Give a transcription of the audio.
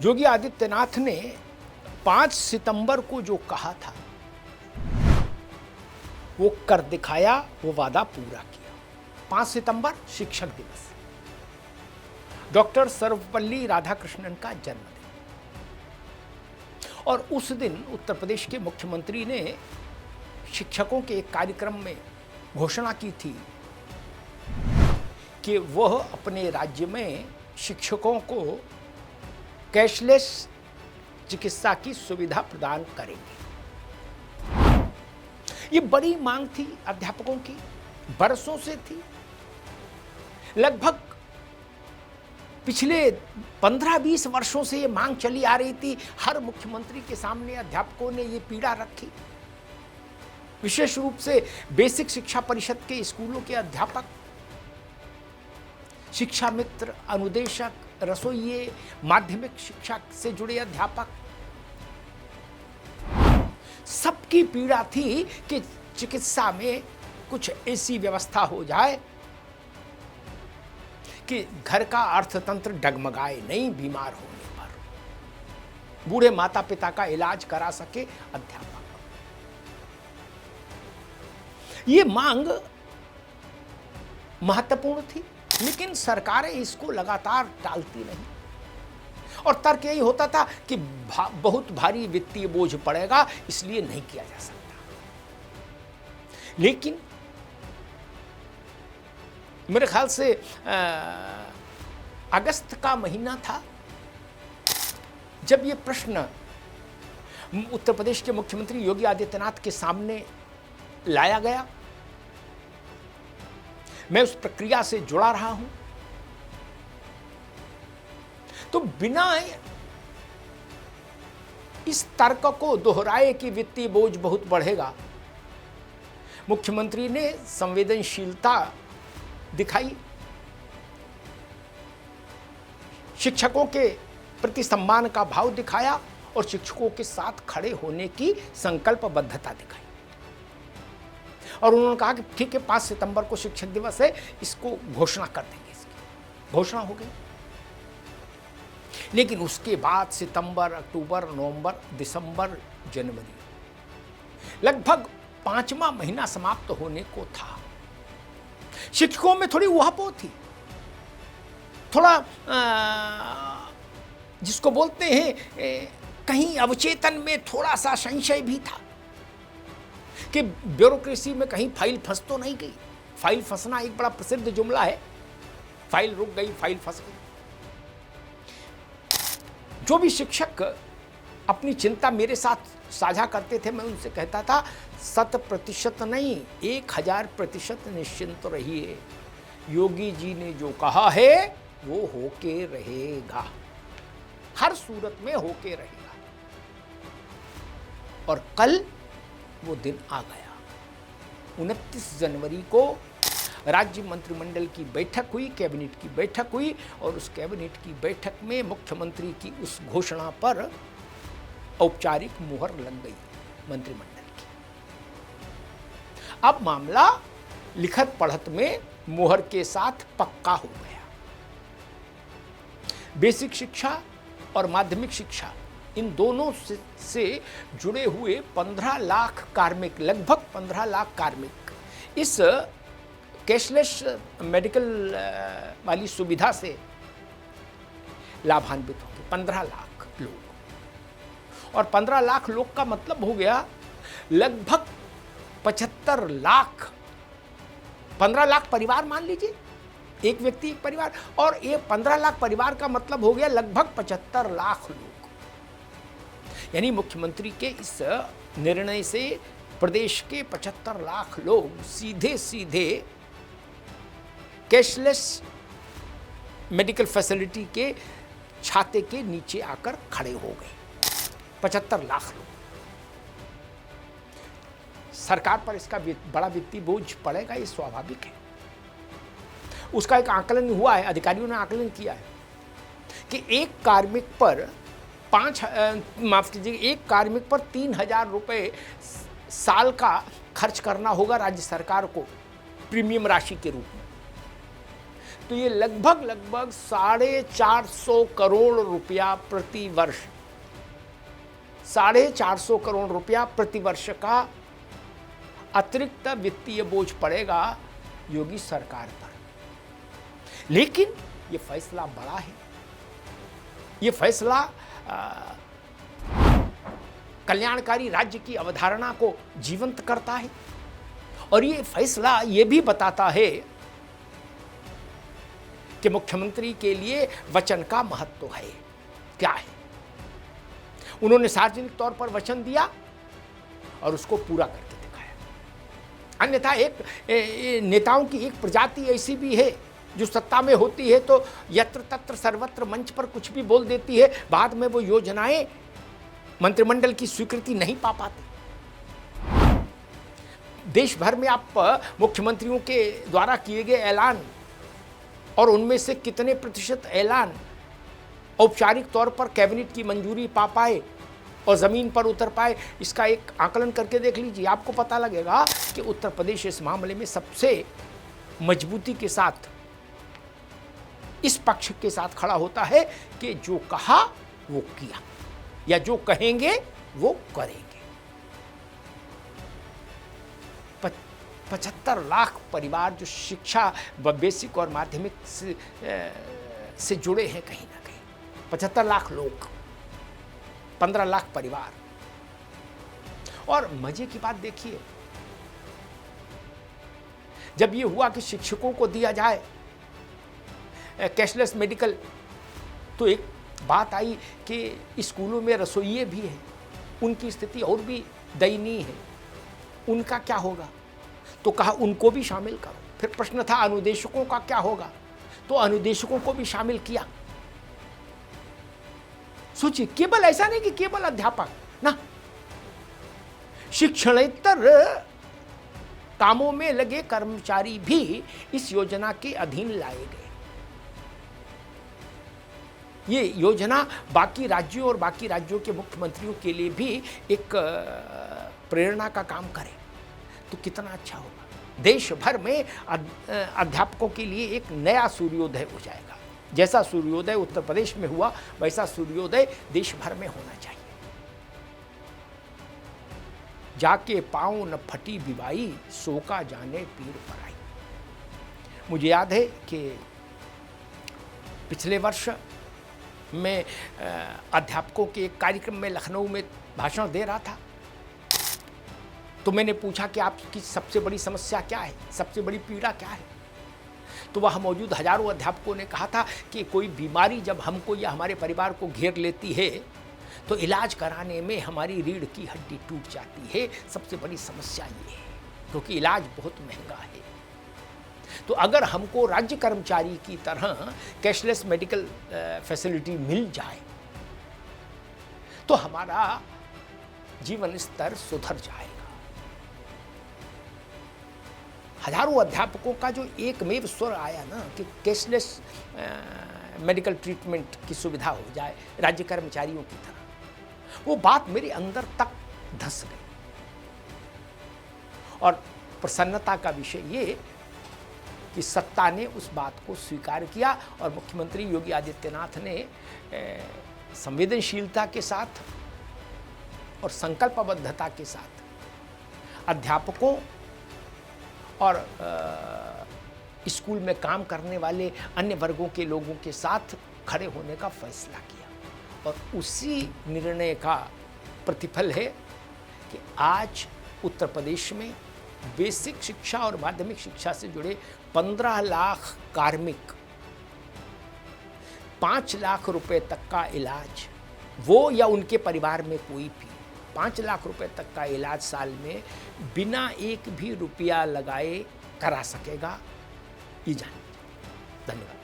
योगी आदित्यनाथ ने 5 सितंबर को जो कहा था वो कर दिखाया, वो वादा पूरा किया। 5 सितंबर शिक्षक दिवस, डॉक्टर सर्वपल्ली राधाकृष्णन का जन्मदिन। और उस दिन उत्तर प्रदेश के मुख्यमंत्री ने शिक्षकों के एक कार्यक्रम में घोषणा की थी कि वह अपने राज्य में शिक्षकों को कैशलेस चिकित्सा की सुविधा प्रदान करेंगे। ये बड़ी मांग थी अध्यापकों की, बरसों से थी। लगभग पिछले 15-20 वर्षों से ये मांग चली आ रही थी। हर मुख्यमंत्री के सामने अध्यापकों ने ये पीड़ा रखी। विशेष रूप से बेसिक शिक्षा परिषद के स्कूलों के अध्यापक, शिक्षा मित्र, अनुदेशक, रसोइये, माध्यमिक शिक्षा से जुड़े अध्यापक, सबकी पीड़ा थी कि चिकित्सा में कुछ ऐसी व्यवस्था हो जाए कि घर का अर्थतंत्र डगमगाए नहीं। बीमार होने पर बूढ़े माता पिता का इलाज करा सके अध्यापक। ये मांग महत्वपूर्ण थी, लेकिन सरकारें इसको लगातार टालती रहीं और तर्क यही होता था कि बहुत भारी वित्तीय बोझ पड़ेगा, इसलिए नहीं किया जा सकता। लेकिन मेरे ख्याल से अगस्त का महीना था जब ये प्रश्न उत्तर प्रदेश के मुख्यमंत्री योगी आदित्यनाथ के सामने लाया गया। मैं उस प्रक्रिया से जुड़ा रहा हूं, तो बिना इस तर्क को दोहराए कि वित्तीय बोझ बहुत बढ़ेगा, मुख्यमंत्री ने संवेदनशीलता दिखाई, शिक्षकों के प्रति सम्मान का भाव दिखाया और शिक्षकों के साथ खड़े होने की संकल्पबद्धता दिखाई। और उन्होंने कहा कि ठीक है, 5 सितंबर को शिक्षक दिवस है, इसको घोषणा कर देंगे। इसकी घोषणा हो गई। लेकिन उसके बाद सितंबर, अक्टूबर, नवंबर, दिसंबर, जनवरी, लगभग 5वां महीना समाप्त होने को था। शिक्षकों में थोड़ी उहापोह थी, थोड़ा जिसको बोलते हैं कहीं अवचेतन में थोड़ा सा संशय भी था कि ब्यूरोक्रेसी में कहीं फाइल फंस तो नहीं गई। फाइल फंसना एक बड़ा प्रसिद्ध जुमला है। फाइल रुक गई, फाइल फंस गई। जो भी शिक्षक अपनी चिंता मेरे साथ साझा करते थे, मैं उनसे कहता था 100% नहीं, 1000% निश्चिंत रहिए। योगी जी ने जो कहा है वो होके रहेगा, हर सूरत में होके रहेगा। और कल वो दिन आ गया। 29 जनवरी को राज्य मंत्रिमंडल की बैठक हुई, कैबिनेट की बैठक हुई, और उस कैबिनेट की बैठक में मुख्यमंत्री की उस घोषणा पर औपचारिक मुहर लग गई मंत्रिमंडल की। अब मामला लिखत पढ़त में मुहर के साथ पक्का हो गया। बेसिक शिक्षा और माध्यमिक शिक्षा, इन दोनों से जुड़े हुए 15 लाख कार्मिक, लगभग 15 लाख कार्मिक इस कैशलेस मेडिकल वाली सुविधा से लाभान्वित होंगे। 15 लाख लोग, और 15 लाख लोग का मतलब हो गया लगभग 75 लाख। 15 लाख परिवार मान लीजिए, एक व्यक्ति एक परिवार, और ये 15 लाख परिवार का मतलब हो गया लगभग 75 लाख लोग। यानी मुख्यमंत्री के इस निर्णय से प्रदेश के 75 लाख लोग सीधे सीधे कैशलेस मेडिकल फैसिलिटी के छाते के नीचे आकर खड़े हो गए। 75 लाख लोग। सरकार पर इसका बड़ा वित्तीय बोझ पड़ेगा, ये स्वाभाविक है। उसका एक आकलन हुआ है, अधिकारियों ने आकलन किया है कि एक कार्मिक पर एक कार्मिक पर 3000 रुपये साल का खर्च करना होगा राज्य सरकार को प्रीमियम राशि के रूप में। तो ये लगभग 450 करोड़ रुपया प्रति वर्ष, 450 करोड़ रुपया प्रति वर्ष का अतिरिक्त वित्तीय बोझ पड़ेगा योगी सरकार पर। लेकिन ये फैसला बड़ा है, ये फैसला कल्याणकारी राज्य की अवधारणा को जीवंत करता है और ये फैसला ये भी बताता है कि मुख्यमंत्री के लिए वचन का महत्व है क्या है। उन्होंने सार्वजनिक तौर पर वचन दिया और उसको पूरा करके दिखाया। अन्यथा एक नेताओं की एक प्रजाति ऐसी भी है जो सत्ता में होती है तो यत्र तत्र सर्वत्र मंच पर कुछ भी बोल देती है, बाद में वो योजनाएं मंत्रिमंडल की स्वीकृति नहीं पा पाते। देश भर में आप मुख्यमंत्रियों के द्वारा किए गए ऐलान और उनमें से कितने प्रतिशत ऐलान औपचारिक तौर पर कैबिनेट की मंजूरी पा पाए और ज़मीन पर उतर पाए, इसका एक आकलन करके देख लीजिए। आपको पता लगेगा कि उत्तर प्रदेश इस मामले में सबसे मजबूती के साथ इस पक्ष के साथ खड़ा होता है कि जो कहा वो किया या जो कहेंगे वो करेंगे। 75 लाख परिवार जो शिक्षा बेसिक और माध्यमिक से जुड़े हैं कहीं ना कहीं, 75 लाख लोग, 15 लाख परिवार। और मजे की बात देखिए, जब ये हुआ कि शिक्षकों को दिया जाए कैशलेस मेडिकल, तो एक बात आई कि स्कूलों में रसोइये भी हैं, उनकी स्थिति और भी दयनीय है, उनका क्या होगा? तो कहा उनको भी शामिल करो। फिर प्रश्न था अनुदेशकों का क्या होगा, तो अनुदेशकों को भी शामिल किया। सोचिए, केवल ऐसा नहीं कि केवल अध्यापक ना, शिक्षणेतर कामों में लगे कर्मचारी भी इस योजना के अधीन लाए गए। ये योजना बाकी राज्यों और बाकी राज्यों के मुख्यमंत्रियों के लिए भी एक प्रेरणा का काम करे तो कितना अच्छा होगा। देश भर में अध्यापकों के लिए एक नया सूर्योदय हो जाएगा। जैसा सूर्योदय उत्तर प्रदेश में हुआ वैसा सूर्योदय देश भर में होना चाहिए। जाके पाँव न फटी बिवाई, सो का जाने पीर पराई। मुझे याद है कि पिछले वर्ष मैं अध्यापकों के एक कार्यक्रम में लखनऊ में भाषण दे रहा था, तो मैंने पूछा कि आपकी सबसे बड़ी समस्या क्या है, सबसे बड़ी पीड़ा क्या है। तो वह मौजूद हजारों अध्यापकों ने कहा था कि कोई बीमारी जब हमको या हमारे परिवार को घेर लेती है तो इलाज कराने में हमारी रीढ़ की हड्डी टूट जाती है। सबसे बड़ी समस्या ये है, क्योंकि इलाज बहुत महंगा है। तो अगर हमको राज्य कर्मचारी की तरह कैशलेस मेडिकल फैसिलिटी मिल जाए तो हमारा जीवन स्तर सुधर जाएगा। हजारों अध्यापकों का जो एकमेव स्वर आया ना कि कैशलेस मेडिकल ट्रीटमेंट की सुविधा हो जाए राज्य कर्मचारियों की तरह, वो बात मेरे अंदर तक धंस गई। और प्रसन्नता का विषय ये कि सत्ता ने उस बात को स्वीकार किया और मुख्यमंत्री योगी आदित्यनाथ ने संवेदनशीलता के साथ और संकल्पबद्धता के साथ अध्यापकों और स्कूल में काम करने वाले अन्य वर्गों के लोगों के साथ खड़े होने का फैसला किया। और उसी निर्णय का प्रतिफल है कि आज उत्तर प्रदेश में बेसिक शिक्षा और माध्यमिक शिक्षा से जुड़े 15 लाख कार्मिक 5 लाख रुपए तक का इलाज, वो या उनके परिवार में कोई भी 5 लाख रुपए तक का इलाज साल में बिना एक भी रुपया लगाए करा सकेगा। ये जानिए। धन्यवाद।